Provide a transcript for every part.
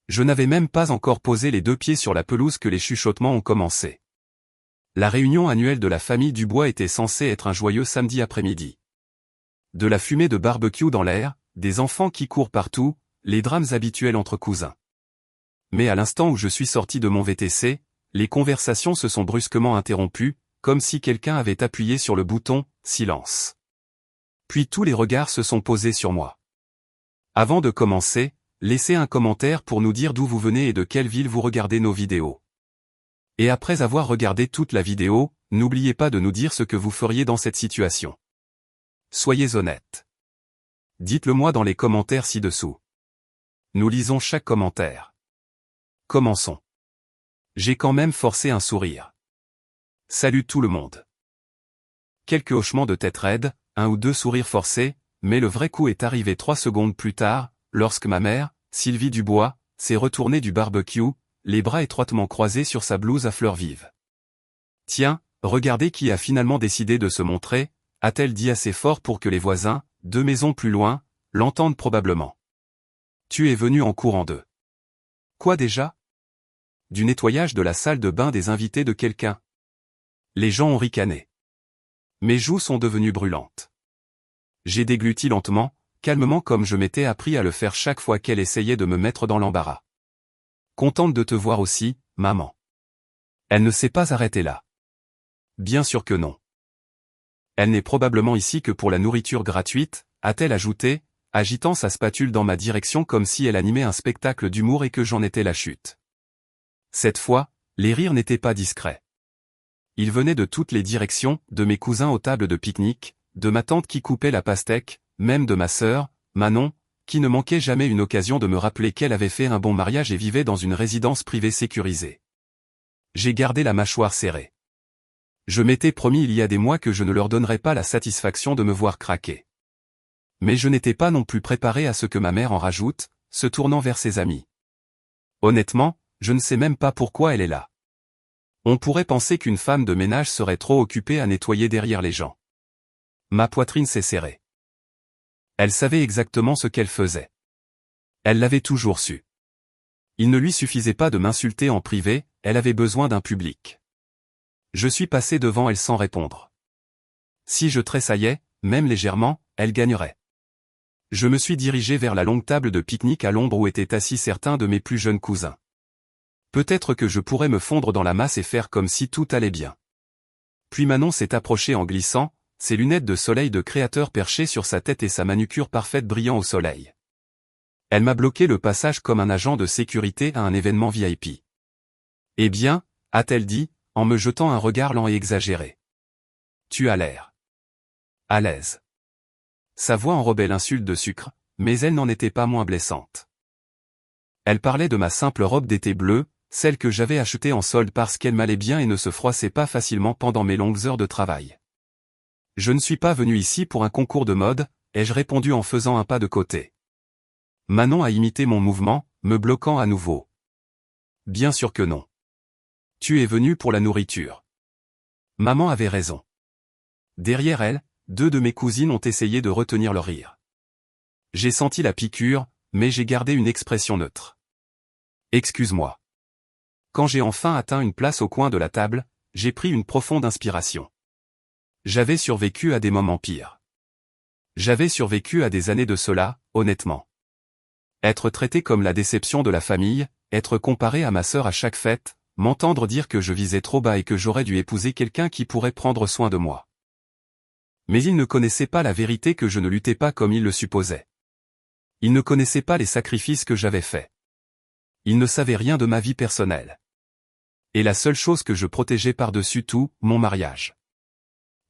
Je n'avais même pas encore posé les 2 pieds sur la pelouse que les chuchotements ont commencé. La réunion annuelle de la famille Dubois était censée être un joyeux samedi après-midi. De la fumée de barbecue dans l'air, des enfants qui courent partout, les drames habituels entre cousins. Mais à l'instant où je suis sorti de mon VTC, les conversations se sont brusquement interrompues, comme si quelqu'un avait appuyé sur le bouton « Silence ». Puis tous les regards se sont posés sur moi. Avant de commencer, laissez un commentaire pour nous dire d'où vous venez et de quelle ville vous regardez nos vidéos. Et après avoir regardé toute la vidéo, n'oubliez pas de nous dire ce que vous feriez dans cette situation. Soyez honnête. Dites-le moi dans les commentaires ci-dessous. Nous lisons chaque commentaire. Commençons. J'ai quand même forcé un sourire. Salut tout le monde. Quelques hochements de tête raides, 1 ou 2 sourires forcés, mais le vrai coup est arrivé 3 secondes plus tard, lorsque ma mère, Sylvie Dubois, s'est retournée du barbecue, les bras étroitement croisés sur sa blouse à fleurs vives. Tiens, regardez qui a finalement décidé de se montrer, a-t-elle dit assez fort pour que les voisins, 2 maisons plus loin, l'entendent probablement. Tu es venu en courant d'eux. Quoi déjà? Du nettoyage de la salle de bain des invités de quelqu'un. Les gens ont ricané. Mes joues sont devenues brûlantes. J'ai dégluti lentement, calmement comme je m'étais appris à le faire chaque fois qu'elle essayait de me mettre dans l'embarras. Contente de te voir aussi, maman. Elle ne s'est pas arrêtée là. Bien sûr que non. Elle n'est probablement ici que pour la nourriture gratuite, a-t-elle ajouté, agitant sa spatule dans ma direction comme si elle animait un spectacle d'humour et que j'en étais la chute. Cette fois, les rires n'étaient pas discrets. Ils venaient de toutes les directions, de mes cousins aux tables de pique-nique, de ma tante qui coupait la pastèque, même de ma sœur, Manon, qui ne manquait jamais une occasion de me rappeler qu'elle avait fait un bon mariage et vivait dans une résidence privée sécurisée. J'ai gardé la mâchoire serrée. Je m'étais promis il y a des mois que je ne leur donnerais pas la satisfaction de me voir craquer. Mais je n'étais pas non plus préparé à ce que ma mère en rajoute, se tournant vers ses amis. Honnêtement, je ne sais même pas pourquoi elle est là. On pourrait penser qu'une femme de ménage serait trop occupée à nettoyer derrière les gens. Ma poitrine s'est serrée. Elle savait exactement ce qu'elle faisait. Elle l'avait toujours su. Il ne lui suffisait pas de m'insulter en privé, elle avait besoin d'un public. Je suis passé devant elle sans répondre. Si je tressaillais, même légèrement, elle gagnerait. Je me suis dirigé vers la longue table de pique-nique à l'ombre où étaient assis certains de mes plus jeunes cousins. Peut-être que je pourrais me fondre dans la masse et faire comme si tout allait bien. Puis Manon s'est approchée en glissant, ses lunettes de soleil de créateur perchées sur sa tête et sa manucure parfaite brillant au soleil. Elle m'a bloqué le passage comme un agent de sécurité à un événement VIP. Eh bien, a-t-elle dit, en me jetant un regard lent et exagéré. Tu as l'air à l'aise. Sa voix enrobait l'insulte de sucre, mais elle n'en était pas moins blessante. Elle parlait de ma simple robe d'été bleue, celle que j'avais achetée en solde parce qu'elle m'allait bien et ne se froissait pas facilement pendant mes longues heures de travail. Je ne suis pas venu ici pour un concours de mode, ai-je répondu en faisant un pas de côté. Manon a imité mon mouvement, me bloquant à nouveau. Bien sûr que non. Tu es venu pour la nourriture. Maman avait raison. Derrière elle, 2 de mes cousines ont essayé de retenir leur rire. J'ai senti la piqûre, mais j'ai gardé une expression neutre. Excuse-moi. Quand j'ai enfin atteint une place au coin de la table, j'ai pris une profonde inspiration. J'avais survécu à des moments pires. J'avais survécu à des années de cela, honnêtement. Être traité comme la déception de la famille, être comparé à ma sœur à chaque fête, m'entendre dire que je visais trop bas et que j'aurais dû épouser quelqu'un qui pourrait prendre soin de moi. Mais ils ne connaissaient pas la vérité que je ne luttais pas comme ils le supposaient. Ils ne connaissaient pas les sacrifices que j'avais faits. Ils ne savaient rien de ma vie personnelle. Et la seule chose que je protégeais par-dessus tout, mon mariage.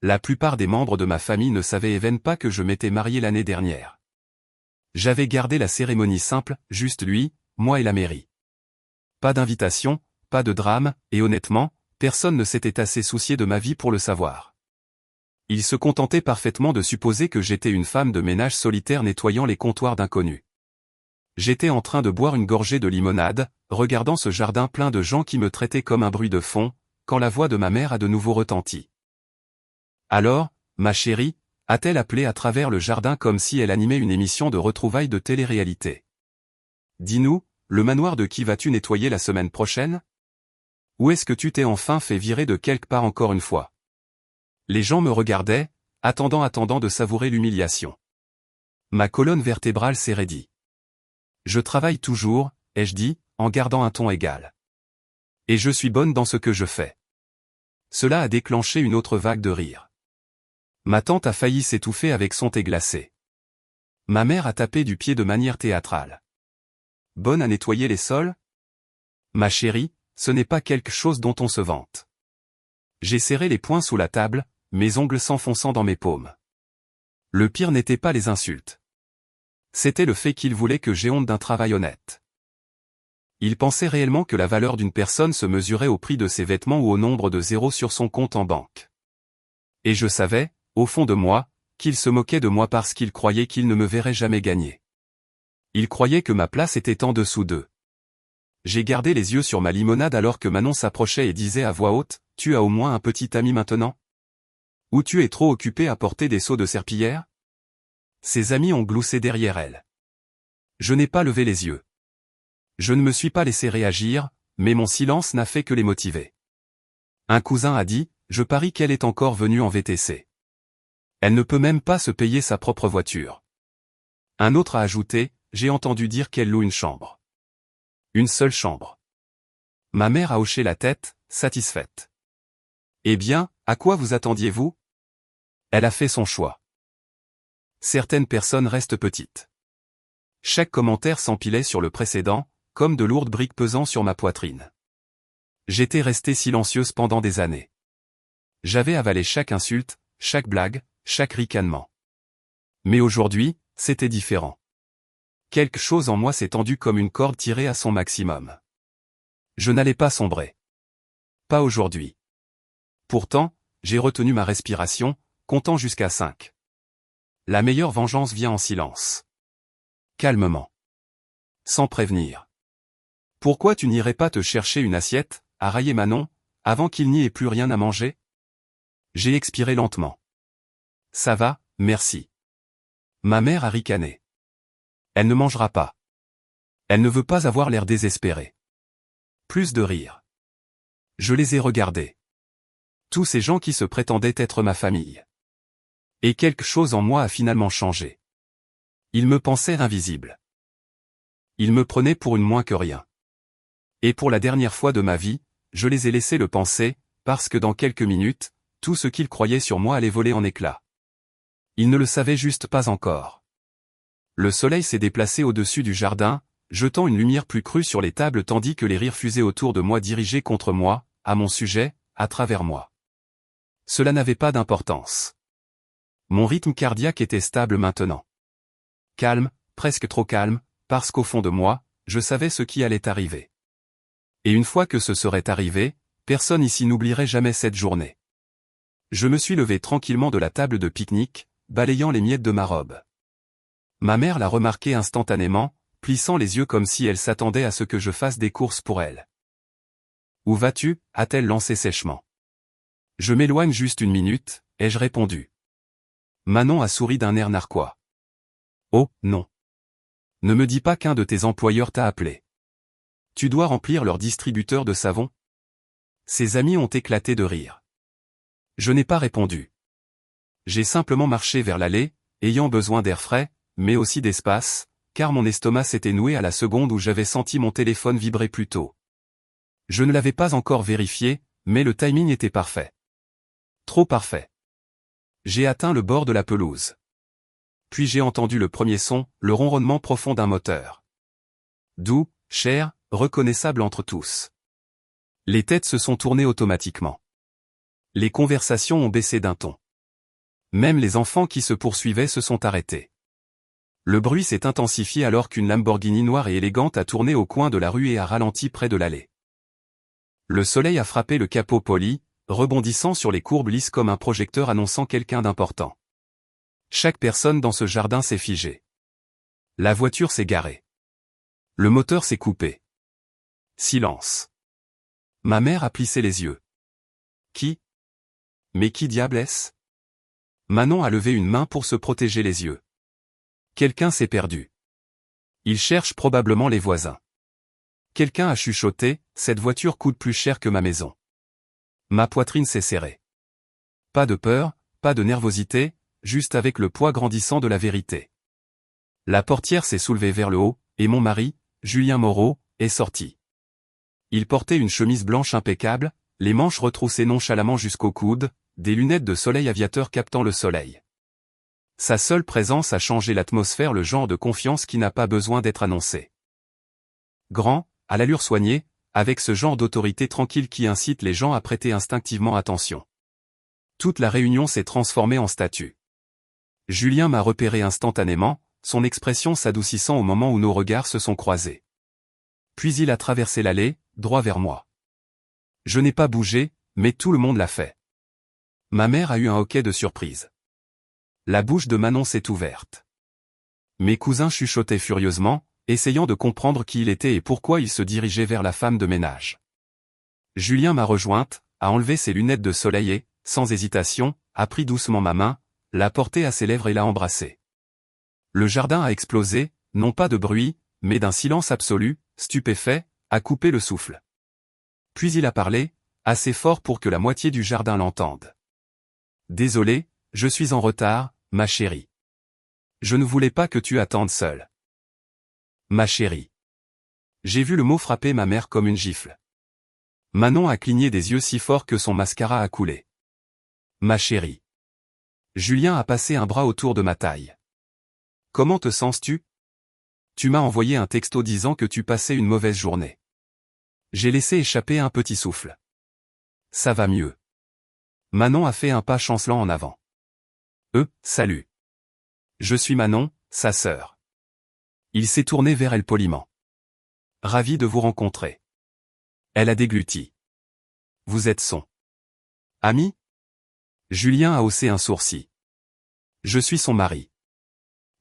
La plupart des membres de ma famille ne savaient even pas que je m'étais marié l'année dernière. J'avais gardé la cérémonie simple, juste lui, moi et la mairie. Pas d'invitation, pas de drame, et honnêtement, personne ne s'était assez soucié de ma vie pour le savoir. Ils se contentaient parfaitement de supposer que j'étais une femme de ménage solitaire nettoyant les comptoirs d'inconnus. J'étais en train de boire une gorgée de limonade, regardant ce jardin plein de gens qui me traitaient comme un bruit de fond, quand la voix de ma mère a de nouveau retenti. Alors, ma chérie, a-t-elle appelé à travers le jardin comme si elle animait une émission de retrouvailles de télé-réalité. Dis-nous, le manoir de qui vas-tu nettoyer la semaine prochaine? Où est-ce que tu t'es enfin fait virer de quelque part encore une fois? Les gens me regardaient, attendant de savourer l'humiliation. Ma colonne vertébrale s'est raidie. Je travaille toujours, ai-je dit, en gardant un ton égal. Et je suis bonne dans ce que je fais. Cela a déclenché une autre vague de rire. Ma tante a failli s'étouffer avec son thé glacé. Ma mère a tapé du pied de manière théâtrale. Bonne à nettoyer les sols? Ma chérie, ce n'est pas quelque chose dont on se vante. J'ai serré les poings sous la table, mes ongles s'enfonçant dans mes paumes. Le pire n'était pas les insultes. C'était le fait qu'il voulait que j'aie honte d'un travail honnête. Il pensait réellement que la valeur d'une personne se mesurait au prix de ses vêtements ou au nombre de zéros sur son compte en banque. Et je savais, au fond de moi, qu'il se moquait de moi parce qu'il croyait qu'il ne me verrait jamais gagner. Il croyait que ma place était en dessous d'eux. J'ai gardé les yeux sur ma limonade alors que Manon s'approchait et disait à voix haute, « Tu as au moins un petit ami maintenant? Ou tu es trop occupé à porter des seaux de serpillière ?» Ses amis ont gloussé derrière elle. Je n'ai pas levé les yeux. Je ne me suis pas laissé réagir, mais mon silence n'a fait que les motiver. Un cousin a dit, « Je parie qu'elle est encore venue en VTC. Elle ne peut même pas se payer sa propre voiture. » Un autre a ajouté, « J'ai entendu dire qu'elle loue une chambre. » Une seule chambre. Ma mère a hoché la tête, satisfaite. Eh bien, à quoi vous attendiez-vous? Elle a fait son choix. Certaines personnes restent petites. Chaque commentaire s'empilait sur le précédent, comme de lourdes briques pesant sur ma poitrine. J'étais restée silencieuse pendant des années. J'avais avalé chaque insulte, chaque blague, chaque ricanement. Mais aujourd'hui, c'était différent. Quelque chose en moi s'est tendu comme une corde tirée à son maximum. Je n'allais pas sombrer. Pas aujourd'hui. Pourtant, j'ai retenu ma respiration, comptant jusqu'à 5. La meilleure vengeance vient en silence. Calmement. Sans prévenir. Pourquoi tu n'irais pas te chercher une assiette, a raillé Manon, avant qu'il n'y ait plus rien à manger? J'ai expiré lentement. Ça va, merci. Ma mère a ricané. Elle ne mangera pas. Elle ne veut pas avoir l'air désespéré. Plus de rire. Je les ai regardés. Tous ces gens qui se prétendaient être ma famille. Et quelque chose en moi a finalement changé. Ils me pensaient invisible. Ils me prenaient pour une moins que rien. Et pour la dernière fois de ma vie, je les ai laissés le penser, parce que dans quelques minutes, tout ce qu'ils croyaient sur moi allait voler en éclats. Ils ne le savaient juste pas encore. Le soleil s'est déplacé au-dessus du jardin, jetant une lumière plus crue sur les tables tandis que les rires fusaient autour de moi dirigés contre moi, à mon sujet, à travers moi. Cela n'avait pas d'importance. Mon rythme cardiaque était stable maintenant. Calme, presque trop calme, parce qu'au fond de moi, je savais ce qui allait arriver. Et une fois que ce serait arrivé, personne ici n'oublierait jamais cette journée. Je me suis levé tranquillement de la table de pique-nique, balayant les miettes de ma robe. Ma mère l'a remarqué instantanément, plissant les yeux comme si elle s'attendait à ce que je fasse des courses pour elle. « Où vas-tu » a-t-elle lancé sèchement. « Je m'éloigne juste une minute » ai-je répondu. Manon a souri d'un air narquois. « Oh, non. Ne me dis pas qu'un de tes employeurs t'a appelé. Tu dois remplir leur distributeur de savon ?» Ses amis ont éclaté de rire. Je n'ai pas répondu. J'ai simplement marché vers l'allée, ayant besoin d'air frais, mais aussi d'espace, car mon estomac s'était noué à la seconde où j'avais senti mon téléphone vibrer plus tôt. Je ne l'avais pas encore vérifié, mais le timing était parfait. Trop parfait. J'ai atteint le bord de la pelouse. Puis j'ai entendu le premier son, le ronronnement profond d'un moteur. Doux, cher, reconnaissable entre tous. Les têtes se sont tournées automatiquement. Les conversations ont baissé d'un ton. Même les enfants qui se poursuivaient se sont arrêtés. Le bruit s'est intensifié alors qu'une Lamborghini noire et élégante a tourné au coin de la rue et a ralenti près de l'allée. Le soleil a frappé le capot poli, rebondissant sur les courbes lisses comme un projecteur annonçant quelqu'un d'important. Chaque personne dans ce jardin s'est figée. La voiture s'est garée. Le moteur s'est coupé. Silence. Ma mère a plissé les yeux. Qui? Mais qui diable est-ce? Manon a levé une main pour se protéger les yeux. Quelqu'un s'est perdu. Il cherche probablement les voisins. Quelqu'un a chuchoté, cette voiture coûte plus cher que ma maison. Ma poitrine s'est serrée. Pas de peur, pas de nervosité, juste avec le poids grandissant de la vérité. La portière s'est soulevée vers le haut, et mon mari, Julien Moreau, est sorti. Il portait une chemise blanche impeccable, les manches retroussées nonchalamment jusqu'au coude, des lunettes de soleil aviateur captant le soleil. Sa seule présence a changé l'atmosphère, le genre de confiance qui n'a pas besoin d'être annoncé. Grand, à l'allure soignée, avec ce genre d'autorité tranquille qui incite les gens à prêter instinctivement attention. Toute la réunion s'est transformée en statue. Julien m'a repéré instantanément, son expression s'adoucissant au moment où nos regards se sont croisés. Puis il a traversé l'allée, droit vers moi. Je n'ai pas bougé, mais tout le monde l'a fait. Ma mère a eu un hoquet de surprise. La bouche de Manon s'est ouverte. Mes cousins chuchotaient furieusement, essayant de comprendre qui il était et pourquoi il se dirigeait vers la femme de ménage. Julien m'a rejointe, a enlevé ses lunettes de soleil et, sans hésitation, a pris doucement ma main, l'a portée à ses lèvres et l'a embrassée. Le jardin a explosé, non pas de bruit, mais d'un silence absolu, stupéfait, a coupé le souffle. Puis il a parlé, assez fort pour que la moitié du jardin l'entende. Désolé, je suis en retard, ma chérie. Je ne voulais pas que tu attendes seule. Ma chérie. J'ai vu le mot frapper ma mère comme une gifle. Manon a cligné des yeux si fort que son mascara a coulé. Ma chérie. Julien a passé un bras autour de ma taille. Comment te sens-tu? Tu m'as envoyé un texto disant que tu passais une mauvaise journée. J'ai laissé échapper un petit souffle. Ça va mieux. Manon a fait un pas chancelant en avant. Salut. Je suis Manon, sa sœur. Il s'est tourné vers elle poliment. Ravi de vous rencontrer. Elle a dégluti. Vous êtes son ami? Julien a haussé un sourcil. Je suis son mari.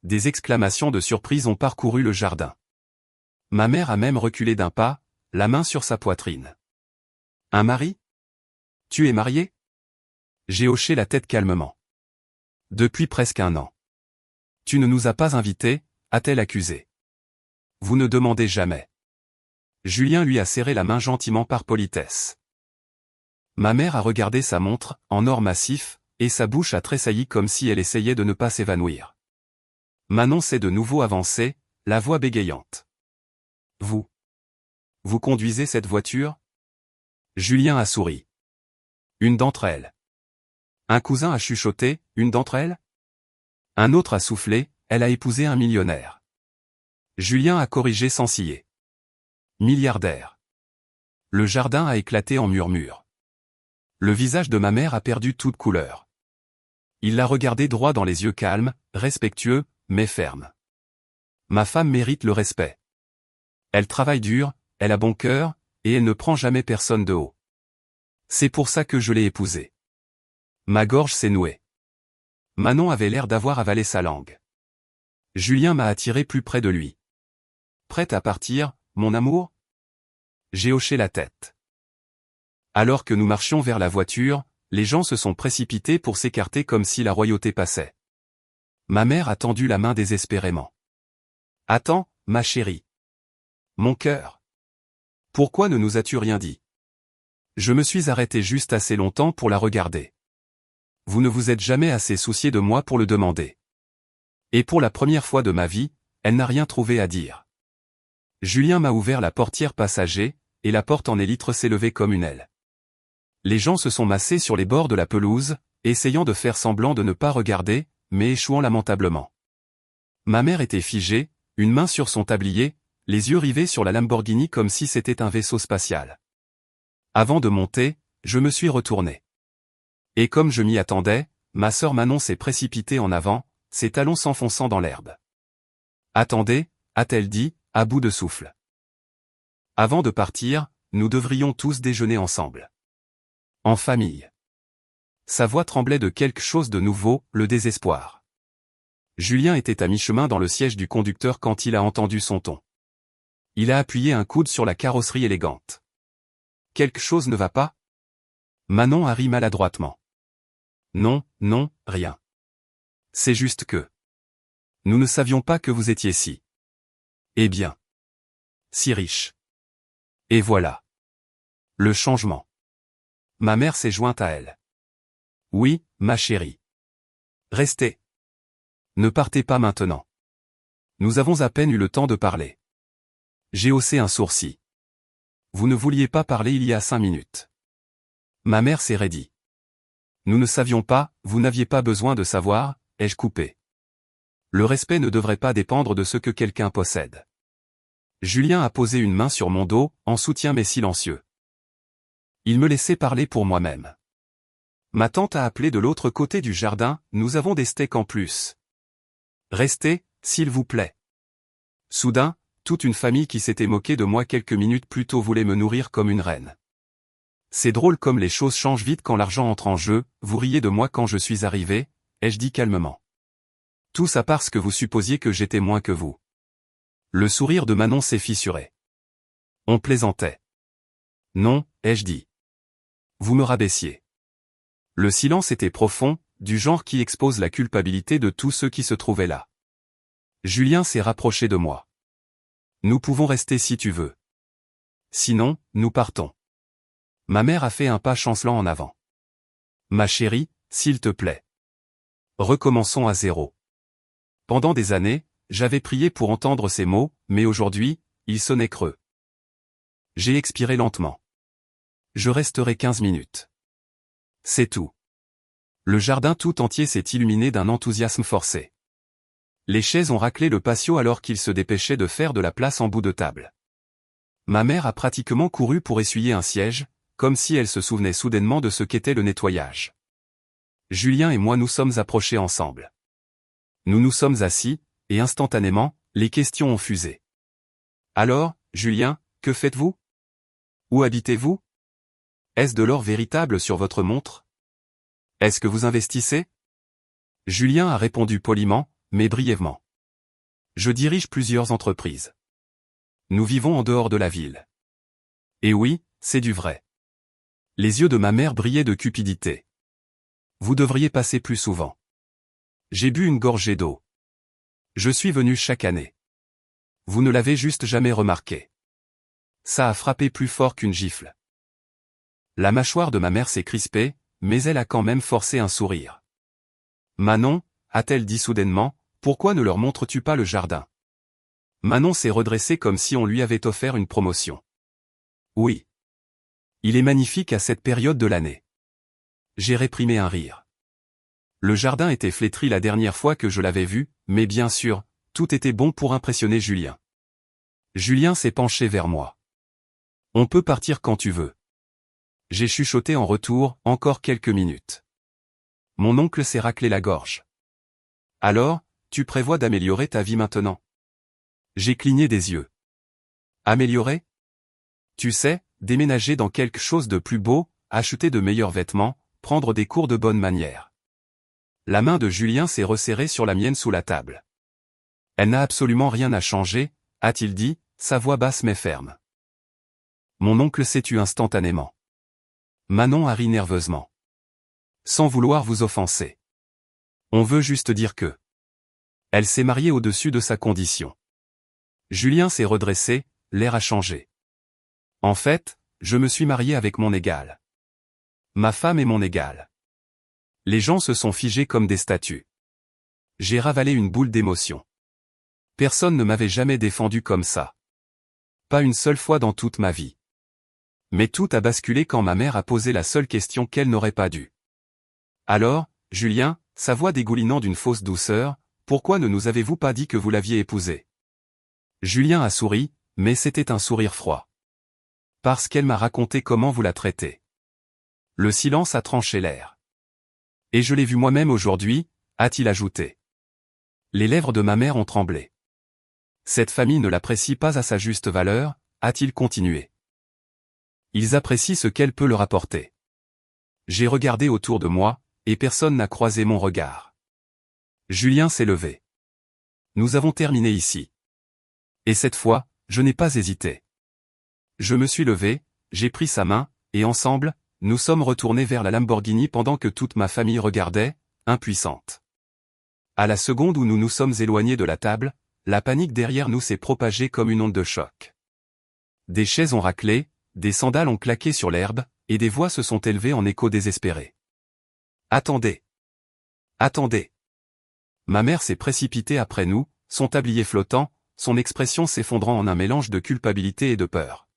Des exclamations de surprise ont parcouru le jardin. Ma mère a même reculé d'un pas, la main sur sa poitrine. Un mari? Tu es marié? J'ai hoché la tête calmement. Depuis presque un an. Tu ne nous as pas invités, a-t-elle accusé. Vous ne demandez jamais. Julien lui a serré la main gentiment par politesse. Ma mère a regardé sa montre, en or massif, et sa bouche a tressailli comme si elle essayait de ne pas s'évanouir. Manon s'est de nouveau avancée, la voix bégayante. Vous conduisez cette voiture? Julien a souri. Une d'entre elles. Un cousin a chuchoté, une d'entre elles? Un autre a soufflé, elle a épousé un millionnaire. Julien a corrigé sans ciller. Milliardaire. Le jardin a éclaté en murmures. Le visage de ma mère a perdu toute couleur. Il l'a regardé droit dans les yeux calmes, respectueux, mais fermes. Ma femme mérite le respect. Elle travaille dur, elle a bon cœur, et elle ne prend jamais personne de haut. C'est pour ça que je l'ai épousée. Ma gorge s'est nouée. Manon avait l'air d'avoir avalé sa langue. Julien m'a attiré plus près de lui. Prête à partir, mon amour? J'ai hoché la tête. Alors que nous marchions vers la voiture, les gens se sont précipités pour s'écarter comme si la royauté passait. Ma mère a tendu la main désespérément. Attends, ma chérie. Mon cœur. Pourquoi ne nous as-tu rien dit? Je me suis arrêté juste assez longtemps pour la regarder. Vous ne vous êtes jamais assez soucié de moi pour le demander. Et pour la première fois de ma vie, elle n'a rien trouvé à dire. Julien m'a ouvert la portière passager, et la porte en élytre s'est levée comme une aile. Les gens se sont massés sur les bords de la pelouse, essayant de faire semblant de ne pas regarder, mais échouant lamentablement. Ma mère était figée, une main sur son tablier, les yeux rivés sur la Lamborghini comme si c'était un vaisseau spatial. Avant de monter, je me suis retourné. Et comme je m'y attendais, ma sœur Manon s'est précipitée en avant, ses talons s'enfonçant dans l'herbe. Attendez, a-t-elle dit, à bout de souffle. Avant de partir, nous devrions tous déjeuner ensemble. En famille. Sa voix tremblait de quelque chose de nouveau, le désespoir. Julien était à mi-chemin dans le siège du conducteur quand il a entendu son ton. Il a appuyé un coude sur la carrosserie élégante. Quelque chose ne va pas? Manon a ri maladroitement. Non, non, rien. C'est juste que... Nous ne savions pas que vous étiez si... Eh bien. Si riche. Et voilà. Le changement. Ma mère s'est jointe à elle. Oui, ma chérie. Restez. Ne partez pas maintenant. Nous avons à peine eu le temps de parler. J'ai haussé un sourcil. Vous ne vouliez pas parler il y a 5 minutes. Ma mère s'est raidie. Nous ne savions pas, vous n'aviez pas besoin de savoir, ai-je coupé. Le respect ne devrait pas dépendre de ce que quelqu'un possède. Julien a posé une main sur mon dos, en soutien mais silencieux. Il me laissait parler pour moi-même. Ma tante a appelé de l'autre côté du jardin, nous avons des steaks en plus. Restez, s'il vous plaît. Soudain, toute une famille qui s'était moquée de moi quelques minutes plus tôt voulait me nourrir comme une reine. C'est drôle comme les choses changent vite quand l'argent entre en jeu, vous riez de moi quand je suis arrivé, ai-je dit calmement. Tout ça parce que vous supposiez que j'étais moins que vous. Le sourire de Manon s'est fissuré. On plaisantait. Non, ai-je dit. Vous me rabaissiez. Le silence était profond, du genre qui expose la culpabilité de tous ceux qui se trouvaient là. Julien s'est rapproché de moi. Nous pouvons rester si tu veux. Sinon, nous partons. Ma mère a fait un pas chancelant en avant. Ma chérie, s'il te plaît. Recommençons à zéro. Pendant des années, j'avais prié pour entendre ces mots, mais aujourd'hui, ils sonnaient creux. J'ai expiré lentement. Je resterai 15 minutes. C'est tout. Le jardin tout entier s'est illuminé d'un enthousiasme forcé. Les chaises ont raclé le patio alors qu'ils se dépêchaient de faire de la place en bout de table. Ma mère a pratiquement couru pour essuyer un siège, comme si elle se souvenait soudainement de ce qu'était le nettoyage. Julien et moi nous sommes approchés ensemble. Nous nous sommes assis, et instantanément, les questions ont fusé. Alors, Julien, que faites-vous? Où habitez-vous? Est-ce de l'or véritable sur votre montre? Est-ce que vous investissez? Julien a répondu poliment, mais brièvement. Je dirige plusieurs entreprises. Nous vivons en dehors de la ville. Et oui, c'est du vrai. Les yeux de ma mère brillaient de cupidité. Vous devriez passer plus souvent. J'ai bu une gorgée d'eau. Je suis venu chaque année. Vous ne l'avez juste jamais remarqué. Ça a frappé plus fort qu'une gifle. La mâchoire de ma mère s'est crispée, mais elle a quand même forcé un sourire. Manon, a-t-elle dit soudainement, pourquoi ne leur montres-tu pas le jardin? Manon s'est redressée comme si on lui avait offert une promotion. Oui. Il est magnifique à cette période de l'année. J'ai réprimé un rire. Le jardin était flétri la dernière fois que je l'avais vu, mais bien sûr, tout était bon pour impressionner Julien. Julien s'est penché vers moi. On peut partir quand tu veux. J'ai chuchoté en retour, encore quelques minutes. Mon oncle s'est raclé la gorge. Alors, tu prévois d'améliorer ta vie maintenant? J'ai cligné des yeux. Améliorer? Tu sais, déménager dans quelque chose de plus beau, acheter de meilleurs vêtements, prendre des cours de bonne manière. La main de Julien s'est resserrée sur la mienne sous la table. Elle n'a absolument rien à changer, a-t-il dit, sa voix basse mais ferme. Mon oncle s'est tu instantanément. Manon a ri nerveusement. Sans vouloir vous offenser. On veut juste dire que. Elle s'est mariée au-dessus de sa condition. Julien s'est redressé, l'air a changé. En fait, je me suis marié avec mon égal. Ma femme est mon égale. Les gens se sont figés comme des statues. J'ai ravalé une boule d'émotion. Personne ne m'avait jamais défendu comme ça. Pas une seule fois dans toute ma vie. Mais tout a basculé quand ma mère a posé la seule question qu'elle n'aurait pas dû. Alors, Julien, sa voix dégoulinant d'une fausse douceur, pourquoi ne nous avez-vous pas dit que vous l'aviez épousée? Julien a souri, mais c'était un sourire froid. Parce qu'elle m'a raconté comment vous la traitez. Le silence a tranché l'air. Et je l'ai vu moi-même aujourd'hui, a-t-il ajouté. Les lèvres de ma mère ont tremblé. Cette famille ne l'apprécie pas à sa juste valeur, a-t-il continué. Ils apprécient ce qu'elle peut leur apporter. J'ai regardé autour de moi, et personne n'a croisé mon regard. Julien s'est levé. Nous avons terminé ici. Et cette fois, je n'ai pas hésité. Je me suis levé, j'ai pris sa main, et ensemble, nous sommes retournés vers la Lamborghini pendant que toute ma famille regardait, impuissante. À la seconde où nous nous sommes éloignés de la table, la panique derrière nous s'est propagée comme une onde de choc. Des chaises ont raclé, des sandales ont claqué sur l'herbe, et des voix se sont élevées en écho désespérés. Attendez! Attendez! Ma mère s'est précipitée après nous, son tablier flottant, son expression s'effondrant en un mélange de culpabilité et de peur.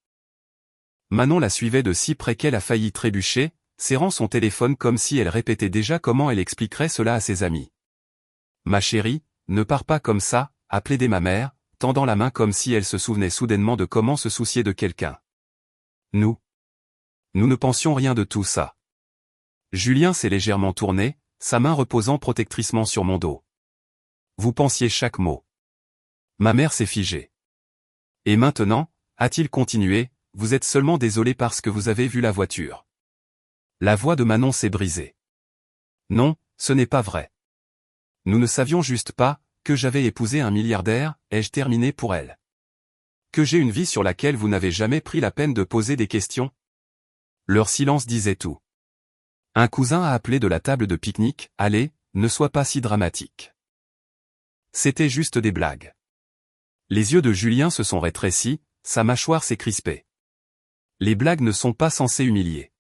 Manon la suivait de si près qu'elle a failli trébucher, serrant son téléphone comme si elle répétait déjà comment elle expliquerait cela à ses amis. Ma chérie, ne pars pas comme ça, a plaidé ma mère, tendant la main comme si elle se souvenait soudainement de comment se soucier de quelqu'un. Nous ne pensions rien de tout ça. Julien s'est légèrement tourné, sa main reposant protectriquement sur mon dos. Vous pensiez chaque mot. Ma mère s'est figée. Et maintenant, a-t-il continué, vous êtes seulement désolé parce que vous avez vu la voiture. La voix de Manon s'est brisée. Non, ce n'est pas vrai. Nous ne savions juste pas que j'avais épousé un milliardaire, ai-je terminé pour elle. Que j'ai une vie sur laquelle vous n'avez jamais pris la peine de poser des questions. Leur silence disait tout. Un cousin a appelé de la table de pique-nique, allez, ne sois pas si dramatique. C'était juste des blagues. Les yeux de Julien se sont rétrécis, sa mâchoire s'est crispée. Les blagues ne sont pas censées humilier.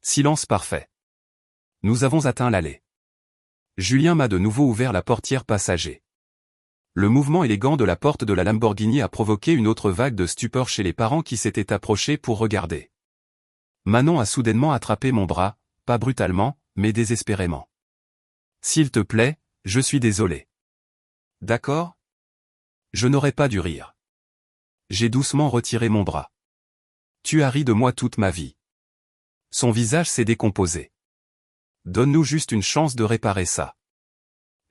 Silence parfait. Nous avons atteint l'allée. Julien m'a de nouveau ouvert la portière passager. Le mouvement élégant de la porte de la Lamborghini a provoqué une autre vague de stupeur chez les parents qui s'étaient approchés pour regarder. Manon a soudainement attrapé mon bras, pas brutalement, mais désespérément. S'il te plaît, je suis désolé. D'accord ? Je n'aurais pas dû rire. J'ai doucement retiré mon bras. Tu as ri de moi toute ma vie. Son visage s'est décomposé. Donne-nous juste une chance de réparer ça.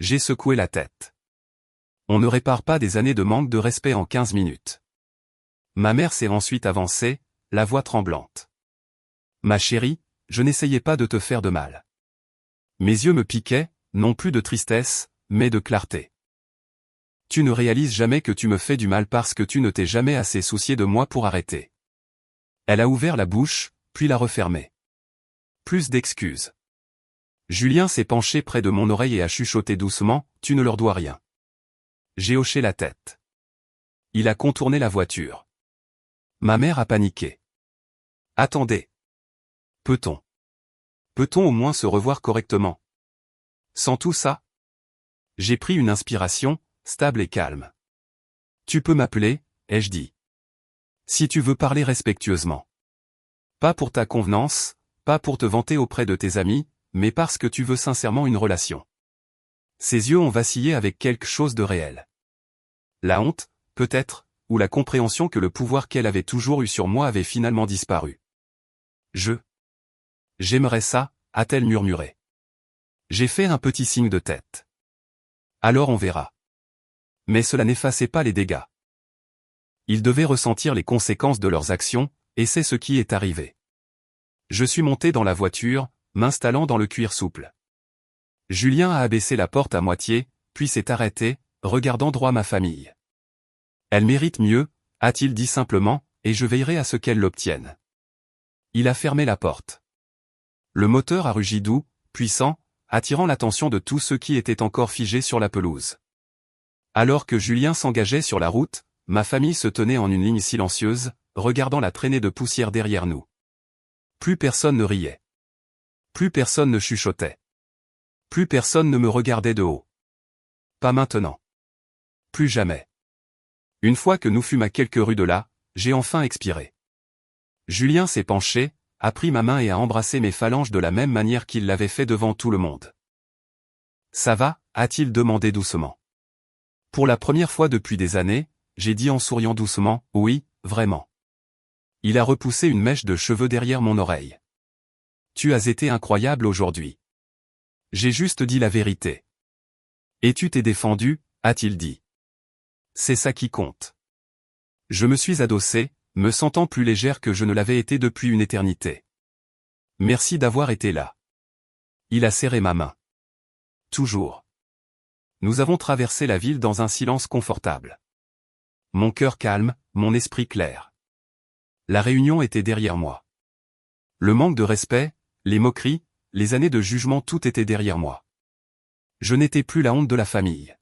J'ai secoué la tête. On ne répare pas des années de manque de respect en 15 minutes. Ma mère s'est ensuite avancée, la voix tremblante. Ma chérie, je n'essayais pas de te faire de mal. Mes yeux me piquaient, non plus de tristesse, mais de clarté. Tu ne réalises jamais que tu me fais du mal parce que tu ne t'es jamais assez soucié de moi pour arrêter. Elle a ouvert la bouche, puis l'a refermée. Plus d'excuses. Julien s'est penché près de mon oreille et a chuchoté doucement, tu ne leur dois rien. J'ai hoché la tête. Il a contourné la voiture. Ma mère a paniqué. Attendez. Peut-on au moins se revoir correctement? Sans tout ça? J'ai pris une inspiration, stable et calme. Tu peux m'appeler, ai-je dit. Si tu veux parler respectueusement. Pas pour ta convenance, pas pour te vanter auprès de tes amis, mais parce que tu veux sincèrement une relation. Ses yeux ont vacillé avec quelque chose de réel. La honte, peut-être, ou la compréhension que le pouvoir qu'elle avait toujours eu sur moi avait finalement disparu. J'aimerais ça, a-t-elle murmuré. J'ai fait un petit signe de tête. Alors on verra. Mais cela n'effaçait pas les dégâts. Ils devaient ressentir les conséquences de leurs actions, et c'est ce qui est arrivé. Je suis monté dans la voiture, m'installant dans le cuir souple. Julien a abaissé la porte à moitié, puis s'est arrêté, regardant droit ma famille. Elle mérite mieux, a-t-il dit simplement, et je veillerai à ce qu'elle l'obtienne. Il a fermé la porte. Le moteur a rugi doux, puissant, attirant l'attention de tous ceux qui étaient encore figés sur la pelouse. Alors que Julien s'engageait sur la route, ma famille se tenait en une ligne silencieuse, regardant la traînée de poussière derrière nous. Plus personne ne riait. Plus personne ne chuchotait. Plus personne ne me regardait de haut. Pas maintenant. Plus jamais. Une fois que nous fûmes à quelques rues de là, j'ai enfin expiré. Julien s'est penché, a pris ma main et a embrassé mes phalanges de la même manière qu'il l'avait fait devant tout le monde. Ça va, a-t-il demandé doucement. Pour la première fois depuis des années, j'ai dit en souriant doucement, oui, vraiment. Il a repoussé une mèche de cheveux derrière mon oreille. Tu as été incroyable aujourd'hui. J'ai juste dit la vérité. Et tu t'es défendu, a-t-il dit. C'est ça qui compte. Je me suis adossé, me sentant plus légère que je ne l'avais été depuis une éternité. Merci d'avoir été là. Il a serré ma main. Toujours. Nous avons traversé la ville dans un silence confortable. Mon cœur calme, mon esprit clair. La réunion était derrière moi. Le manque de respect, les moqueries, les années de jugement, tout était derrière moi. Je n'étais plus la honte de la famille.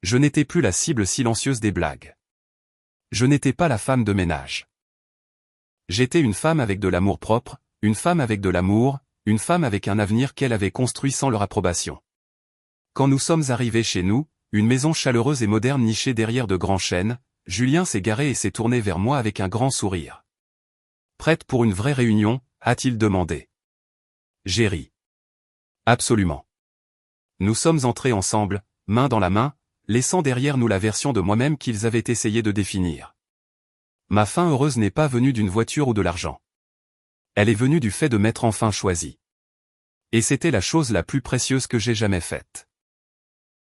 Je n'étais plus la cible silencieuse des blagues. Je n'étais pas la femme de ménage. J'étais une femme avec de l'amour-propre, une femme avec de l'amour, une femme avec un avenir qu'elle avait construit sans leur approbation. Quand nous sommes arrivés chez nous, une maison chaleureuse et moderne nichée derrière de grands chênes, Julien s'est garé et s'est tourné vers moi avec un grand sourire. « Prête pour une vraie réunion ?» a-t-il demandé. J'ai ri. Absolument. Nous sommes entrés ensemble, main dans la main, laissant derrière nous la version de moi-même qu'ils avaient essayé de définir. Ma fin heureuse n'est pas venue d'une voiture ou de l'argent. Elle est venue du fait de m'être enfin choisi. Et c'était la chose la plus précieuse que j'ai jamais faite.